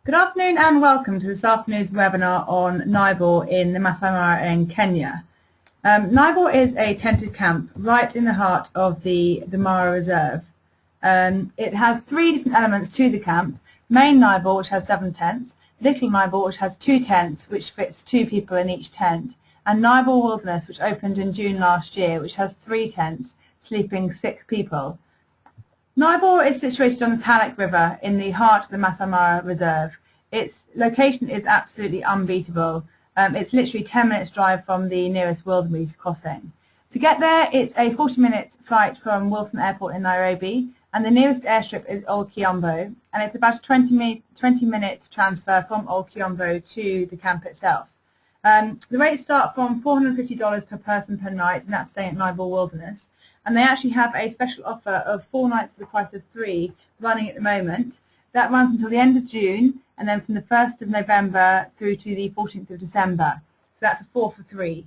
Good afternoon and welcome to this afternoon's webinar on Naibor in the Maasai Mara in Kenya. Naibor is a tented camp right in the heart of the Mara Reserve. It has three different elements to the camp. Main Naibor, which has 7 tents, Little Naibor, which has 2 tents, which fits 2 people in each tent, and Naibor Wilderness, which opened in June last year, which has 3 tents, sleeping 6 people. Naibor is situated on the Talek River in the heart of the Maasai Mara Reserve. Its location is absolutely unbeatable. It's literally 10 minutes drive from the nearest wildebeest crossing. To get there, it's a 40-minute flight from Wilson Airport in Nairobi, and the nearest airstrip is Old Kiombo, and it's about a 20-minute transfer from Old Kiombo to the camp itself. The rates start from $450 per person per night, and that's staying at Naibor Wilderness. And they actually have a special offer of 4 nights for the price of 3 running at the moment. That runs until the end of June, and then from the 1st of November through to the 14th of December. So that's a 4 for 3.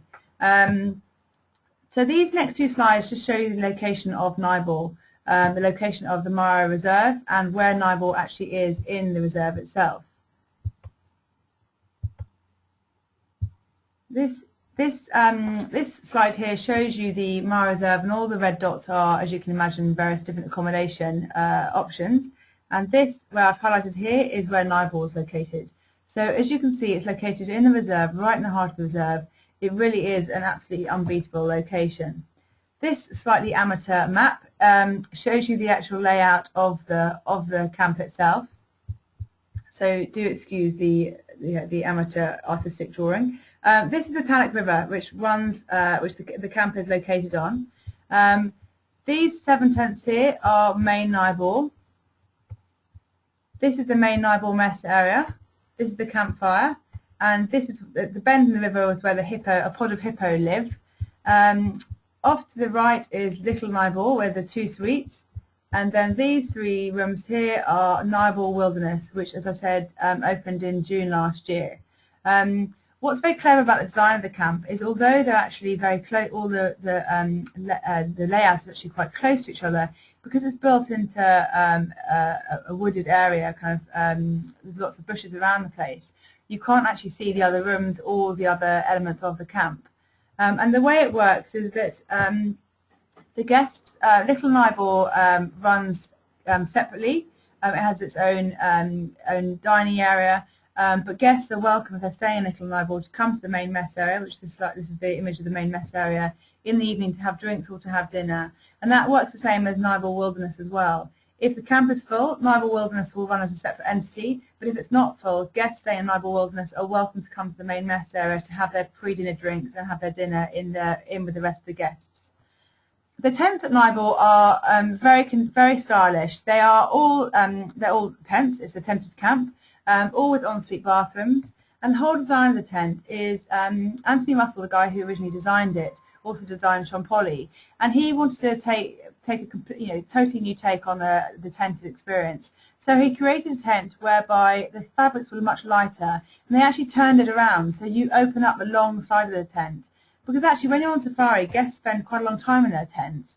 So these next 2 slides just show you the location of Naibor, the location of the Mara Reserve, and where Naibor actually is in the reserve itself. This slide here shows you the Mara Reserve, and all the red dots are, as you can imagine, various different accommodation options. And this, where I've highlighted here, is where Naibor is located. So as you can see, it's located in the reserve, right in the heart of the reserve. It really is an absolutely unbeatable location. This slightly amateur map shows you the actual layout of the camp itself. So do excuse the amateur artistic drawing. This is the Talek River, which runs, which the camp is located on. These 7 tents here are main Naibor. This is the main Naibor mess area. This is the campfire, and this is the bend in the river was where a pod of hippo lived. Off to the right is Little Naibor, where the 2 suites, and then these 3 rooms here are Naibor Wilderness, which, as I said, opened in June last year. What's very clever about the design of the camp is, although they're actually very close, all the layout is actually quite close to each other, because it's built into a wooded area, kind of with lots of bushes around the place. You can't actually see the other rooms or the other elements of the camp. And the way it works is that the guests, Little Naibor runs separately. It has its own dining area. But guests are welcome, if they're staying in Little Naibor, to come to the main mess area, which this is the image of the main mess area, in the evening to have drinks or to have dinner. And that works the same as Naibor Wilderness as well. If the camp is full, Naibor Wilderness will run as a separate entity, but if it's not full, guests staying in Naibor Wilderness are welcome to come to the main mess area to have their pre-dinner drinks and have their dinner in with the rest of the guests. The tents at Naibor are very stylish. They're all tents. It's a tented camp. All with ensuite bathrooms, and the whole design of the tent is Anthony Russell, the guy who originally designed it, also designed Champolly, and he wanted to take a totally new take on the tented experience. So he created a tent whereby the fabrics were much lighter, and they actually turned it around, so you open up the long side of the tent, because actually when you're on safari, guests spend quite a long time in their tents.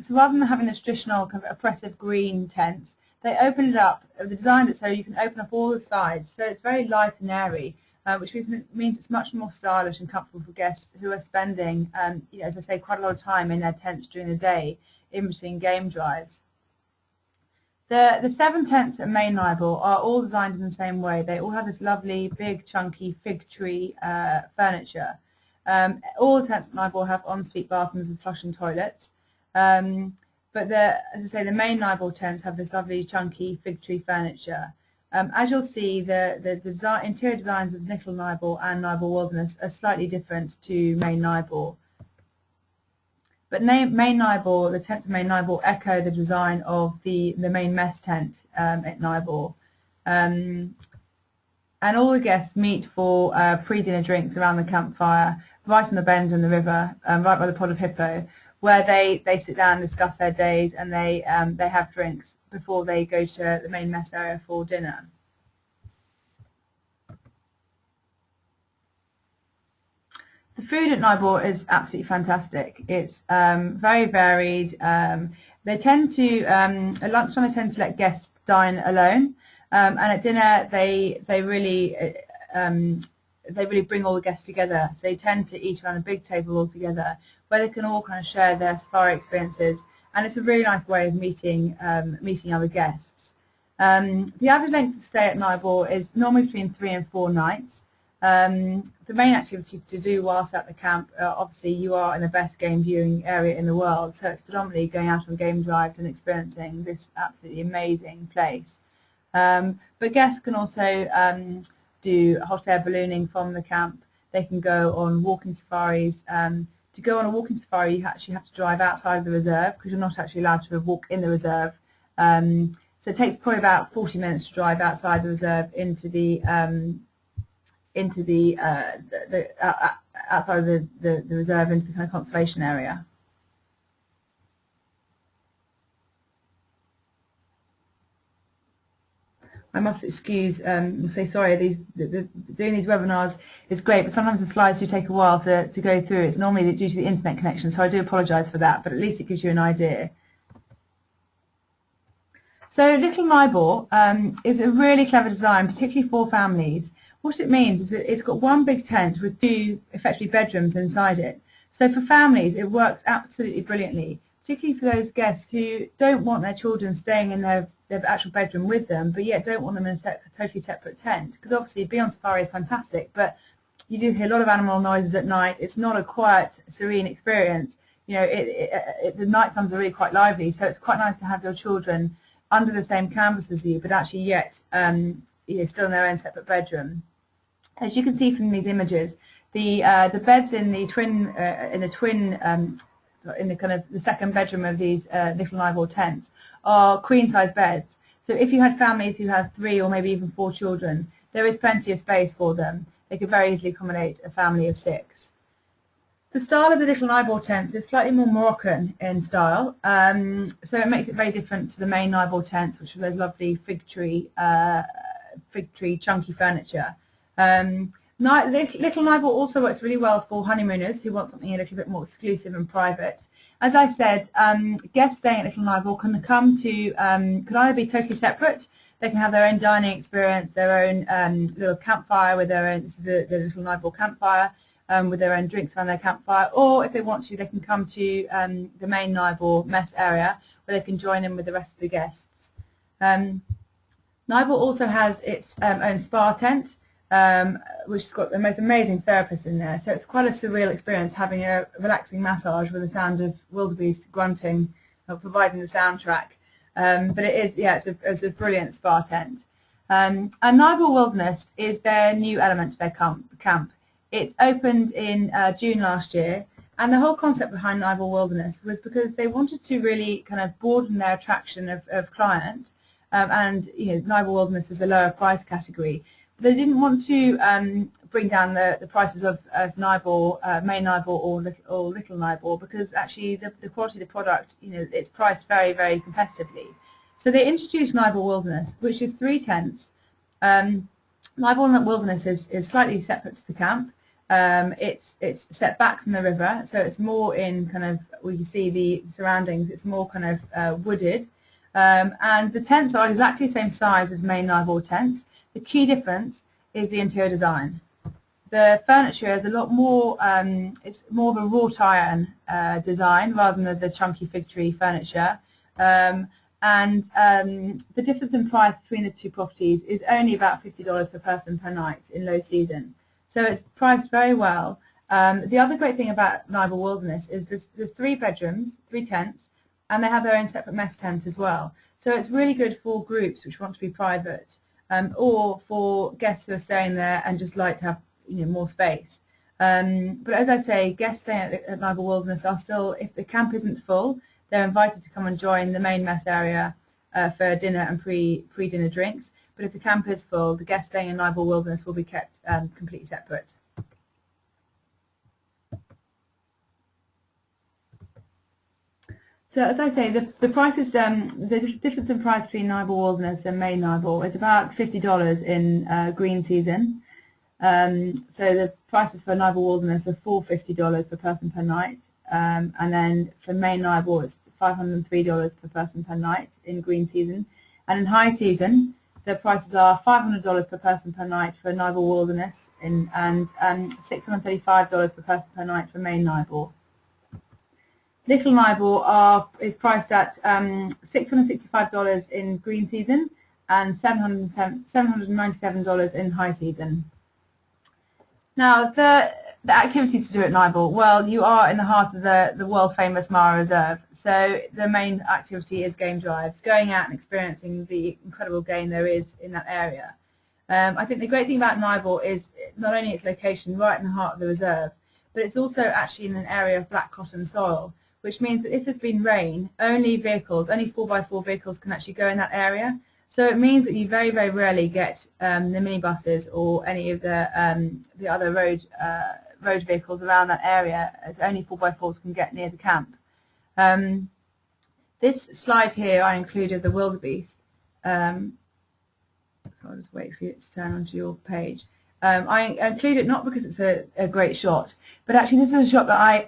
So rather than having the traditional kind of oppressive green tents, they open it up, they designed it so you can open up all the sides, so it's very light and airy, which means it's much more stylish and comfortable for guests who are spending, as I say, quite a lot of time in their tents during the day, in between game drives. The 7 tents at main Naibor are all designed in the same way. They all have this lovely, big, chunky fig tree furniture. All the tents at Naibor have ensuite bathrooms and flushing toilets. But as I say, the main Naibor tents have this lovely, chunky fig tree furniture. As you'll see, the interior designs of Little Naibor and Naibor Wilderness are slightly different to main Naibor. But main Naibor, the tents of main Naibor echo the design of the main mess tent at Naibor. And all the guests meet for pre-dinner drinks around the campfire, right on the bend in the river, right by the pod of hippo, where they sit down and discuss their days, and they have drinks before they go to the main mess area for dinner. The food at Naibor is absolutely fantastic. It's very varied. They tend to, at lunchtime, they tend to let guests dine alone. And at dinner, they really bring all the guests together. So they tend to eat around a big table all together, where they can all kind of share their safari experiences, and it's a really nice way of meeting other guests. The average length of stay at Naibor is normally between 3 and 4 nights. The main activity to do whilst at the camp, obviously you are in the best game viewing area in the world, so it's predominantly going out on game drives and experiencing this absolutely amazing place. But guests can also do hot air ballooning from the camp. They can go on walking safaris. To go on a walking safari, you actually have to drive outside of the reserve because you're not actually allowed to walk in the reserve. So it takes probably about 40 minutes to drive outside the reserve into the outside of the reserve into the kind of conservation area. I must excuse, say sorry, doing these webinars is great, but sometimes the slides do take a while to go through. It's normally due to the internet connection, so I do apologise for that, but at least it gives you an idea. So Little Naibor is a really clever design, particularly for families. What it means is that it's got one big tent with 2 effectively bedrooms inside it. So for families, it works absolutely brilliantly, particularly for those guests who don't want their children staying in their actual bedroom with them, but yet don't want them in a totally separate tent. Because obviously being on safari is fantastic, but you do hear a lot of animal noises at night. It's not a quiet, serene experience. You know, the night times are really quite lively, so it's quite nice to have your children under the same canvas as you, but actually yet still in their own separate bedroom. As you can see from these images, the beds in the second bedroom of these Little Naibor tents are queen-size beds. So if you had families who had 3 or maybe even 4 children, there is plenty of space for them. They could very easily accommodate a family of 6. The style of the Little Naibor tents is slightly more Moroccan in style, so it makes it very different to the main Naibor tents, which are those lovely fig tree chunky furniture. Little Naibor also works really well for honeymooners who want something a little bit more exclusive and private. As I said, guests staying at Little Naibor can come to, can either be totally separate. They can have their own dining experience, their own little campfire with their own, this is the Little Naibor campfire, with their own drinks around their campfire, or if they want to, they can come to the main Naibor mess area where they can join in with the rest of the guests. Naibor also has its own spa tent, which has got the most amazing therapists in there, so it's quite a surreal experience having a relaxing massage with the sound of wildebeest grunting, providing the soundtrack. But it is, yeah, it's a brilliant spa tent. And Naibor Wilderness is their new element to their camp. It opened in June last year, and the whole concept behind Naibor Wilderness was because they wanted to really kind of broaden their attraction of client, and Naibor Wilderness is a lower price category. They didn't want to bring down the prices of Naibor, main Naibor or Little Naibor, because actually the quality of the product, it's priced very, very competitively. So they introduced Naibor Wilderness, which is 3 tents. Naibor Wilderness is slightly separate to the camp. It's set back from the river, so it's more in kind of where you see the surroundings. It's more kind of wooded, and the tents are exactly the same size as main Naibor tents. The key difference is the interior design. The furniture is a lot more, it's more of a wrought iron design rather than the chunky fig tree furniture. And the difference in price between the 2 properties is only about $50 per person per night in low season. So it's priced very well. The other great thing about Naibor Wilderness is there's 3 bedrooms, 3 tents, and they have their own separate mess tent as well. So it's really good for groups which want to be private. Or for guests who are staying there and just like to have more space. But as I say, guests staying at Naibor Wilderness are still, if the camp isn't full, they're invited to come and join the main mess area for dinner and pre-dinner drinks. But if the camp is full, the guests staying in Naibor Wilderness will be kept completely separate. So as I say, the price is the difference in price between Naibor Wilderness and main Naibor is about $50 in green season. So the prices for Naibor Wilderness are $450 per person per night, and then for main Naibor it's $503 per person per night in green season, and in high season the prices are $500 per person per night for Naibor Wilderness and $635 per person per night for main Naibor. Little Naibor is priced at $665 in green season and $797 in high season. Now, the activities to do at Naibor, well, you are in the heart of the world-famous Mara Reserve, so the main activity is game drives, going out and experiencing the incredible game there is in that area. I think the great thing about Naibor is not only its location right in the heart of the reserve, but it's also actually in an area of black cotton soil, which means that if there's been rain, only 4x4 vehicles can actually go in that area. So it means that you very, very rarely get the minibuses or any of the other road vehicles around that area, as only 4x4s can get near the camp. This slide here I included the wildebeest. So I'll just wait for you to turn onto your page. I include it not because it's a great shot, but actually this is a shot that I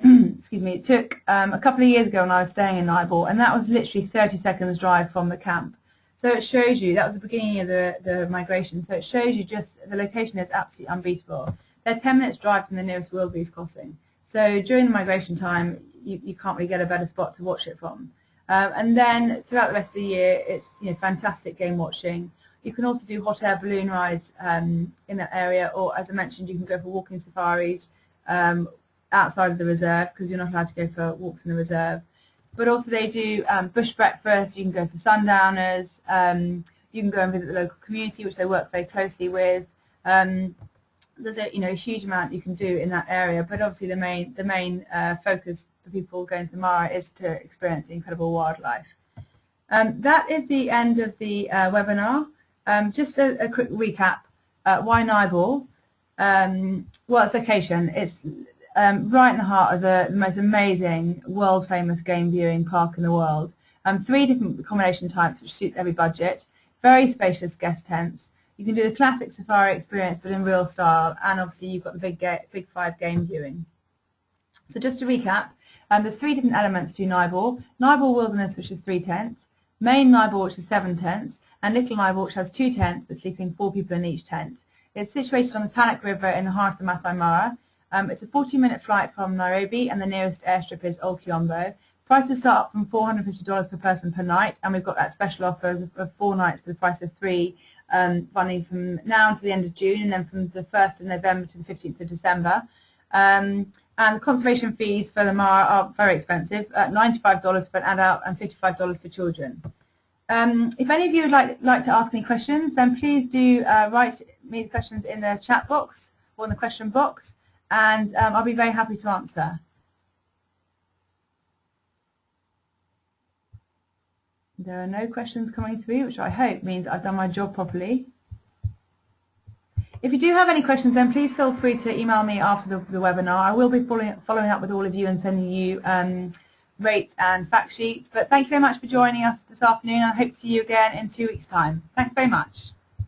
took a couple of years ago when I was staying in Naibor, and that was literally 30 seconds drive from the camp. So it shows you, that was the beginning of the migration, so it shows you just the location is absolutely unbeatable. They're 10 minutes drive from the nearest wildebeest crossing. So during the migration time, you can't really get a better spot to watch it from. And then throughout the rest of the year, it's fantastic game watching. You can also do hot air balloon rides in that area, or as I mentioned, you can go for walking safaris outside of the reserve because you're not allowed to go for walks in the reserve. But also they do bush breakfast, you can go for sundowners, you can go and visit the local community, which they work very closely with. There's a huge amount you can do in that area, but obviously the main focus for people going to Mara is to experience the incredible wildlife. That is the end of the webinar. Just a quick recap. Why Naibor? Well, its location. It's right in the heart of the most amazing, world-famous game viewing park in the world. 3 different accommodation types which suit every budget. Very spacious guest tents. You can do the classic safari experience but in real style, and obviously you've got the big 5 game viewing. So just to recap, there's 3 different elements to Naibor. Naibor Wilderness, which is 3 tents. Main Naibor, which is 7 tents. And Little Naibor, which has 2 tents but sleeping 4 people in each tent. It's situated on the Tanakh River in the heart of the Maasai Mara. It's a 40-minute flight from Nairobi, and the nearest airstrip is Ol Kiombo. Prices start from $450 per person per night, and we've got that special offer of 4 nights for the price of 3, running from now to the end of June, and then from the 1st of November to the 15th of December. And the conservation fees for the Mara are very expensive, $95 for an adult and $55 for children. If any of you would like to ask any questions, then please do write me the questions in the chat box or in the question box, and I'll be very happy to answer. There are no questions coming through, which I hope means I've done my job properly. If you do have any questions, then please feel free to email me after the webinar. I will be following up with all of you and sending you rates and fact sheets. But thank you very much for joining us this afternoon. I hope to see you again in 2 weeks' time. Thanks very much.